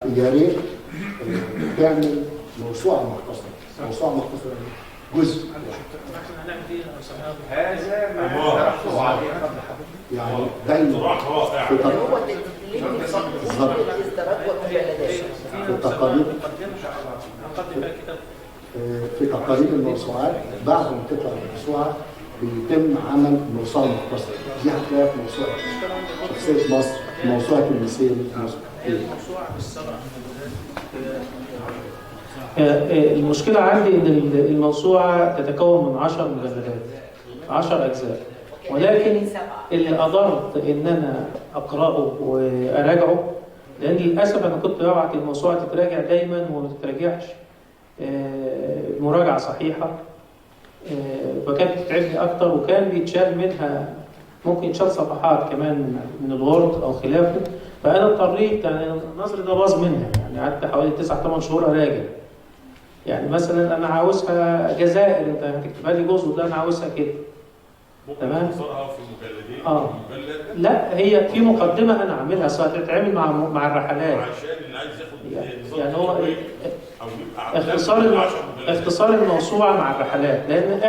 يا ريت تعمل موسوعه مختصره، موسوعه مختصره جزء هذا ما نعرفه عليه قبل حضرتك يعني دايما في تقارير الموسوعات بعد ما تطلع الموسوعه بيتم عمل موسوعه مختصره. دي هتلاقيها في موسوعه شخصيه مصر، موسوعه المثال، المشكلة عندي إن الموسوعة تتكون من 10 مجلدات، 10 أجزاء، ولكن اللي قدرت إن أنا أقرأه وأراجعه، لأن للأسف أنا كنت ببعت الموسوعة تتراجع دايماً وما تتراجعش مراجعة صحيحة، فكانت بتتعبني أكتر، وكان بيتشال منها ممكن يتشال صفحات كمان من الوورد أو خلافه، فأنا اضطريت يعني النظر ده باظ منها، يعني قعدت حوالي 9-8 شهور أراجع. يعني مثلا انا عاوزها جزائر، انت هتكتبها لي جزء، ده انا عاوزها كده. تمام؟ في مجلدين مجلد. لا، هي في مقدمه انا عاملها هتتعمل مع الرحلات. عشان اللي عايز ياخد يعني هو اختصار الموسوعه مع الرحلات، لان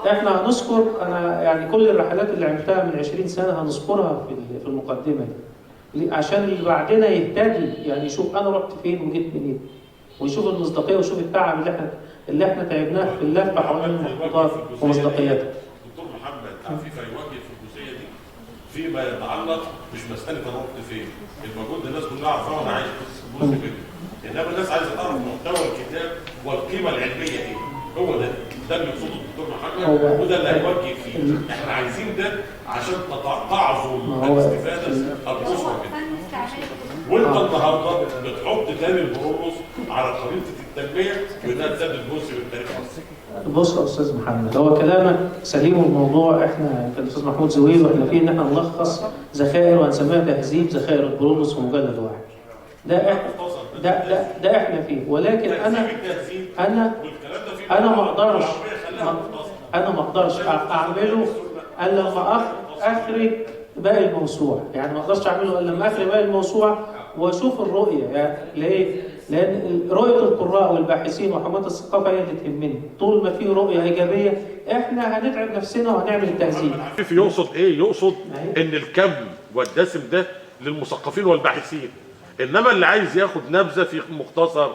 احنا هنذكر، انا يعني كل الرحلات اللي عملتها من 20 سنه هنذكرها في المقدمه دي، عشان اللي بعدنا يهتدي، يعني يشوف انا رحت فين وجيت منين، ويشوف المصداقيه ويشوف التعب اللي احنا تعبناه في اللفه حوالين المخطوطات ومصداقيتها. دكتور محمد عفيفه يوجه في الجزئيه دي فيما يتعلق مش مساله انا رحت فين، الموجود الناس كلها عارفاه وانا عايز جزء منه، انما الناس عايزه تعرف محتوى الكتاب والقيمه العلميه ايه. هو ده اللي يقصده الدكتور محمد، وده اللي هيوجه فيه. احنا عايزين ده عشان تعظم الاستفاده الاسره منه. وانت النهارده بتحط تاني البرولوس على خريطه التنميه وانها تسدد جزء من التاريخ المصري. بص يا استاذ محمد، هو كلامك سليم، والموضوع احنا الاستاذ محمود زويل واحنا فيه ان احنا نلخص ذخائر وهنسميها تهذيب ذخائر البرولوس في مجلد واحد. ده احنا فيه، ولكن انا ما اقدرش اعمله الا لما اخرج باقي الموسوعه، يعني ما اقدرش اعمله الا لما اخرج باقي الموسوعه واشوف الرؤيه. يعني ليه؟ لان رؤيه القراء والباحثين وحماة الثقافه هي اللي تهمني. طول ما في رؤيه ايجابيه احنا هنتعب نفسنا وهنعمل التهذيب. يقصد ايه؟ يقصد ان الكم والدسم ده للمثقفين والباحثين، انما اللي عايز ياخد نبذه في مختصر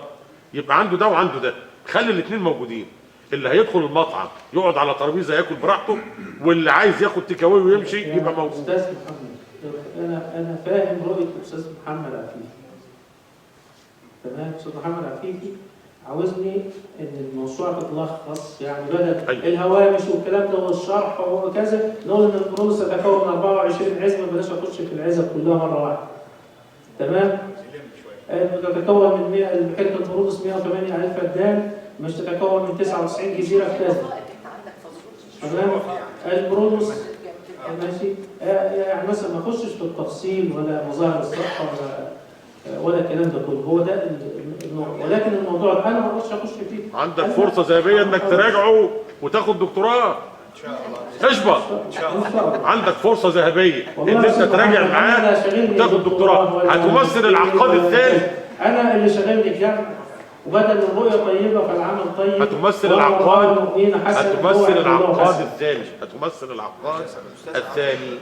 يبقى عنده ده وعنده ده. خلي الاثنين موجودين، اللي هيدخل المطعم يقعد على ترابيزه ياكل براحته، واللي عايز ياخد تيك اواي ويمشي يبقى موجود. استاذ محمد، انا فاهم رؤيه الاستاذ محمد عفيفي. تمام؟ استاذ محمد عفيفي عاوزني ان الموسوعه تتلخص، يعني بدل الهوامش والكلام ده والشرح وكذا، نقول ان البرولوس تتكون من 24 عزمه، بلاش اخش في العزب كلها مره واحده. تمام؟ تتكون من بحيره البرولوس 108,000 فدان، مش تتكون من 99 جزيره في كذا. تمام؟ البرولوس ماشي، يعني مثلا ما اخشش في التفصيل ولا مظاهر الصحه ولا الكلام ده كله، هو ده ولكن الموضوع انا ما اقدرش اخش فيه. عندك فرصه ذهبيه انك تراجعه وتاخد دكتوراه ان شاء الله. عندك فرصه ذهبيه ان انت تراجع معاه وتاخد دكتوراه. هتمثل العقاد الثاني. انا اللي شغال الجامعه، وبدل الرؤيه طيبه فالعمل طيب. هتمثل العقاد الثاني. هتمثل العقاد الثاني.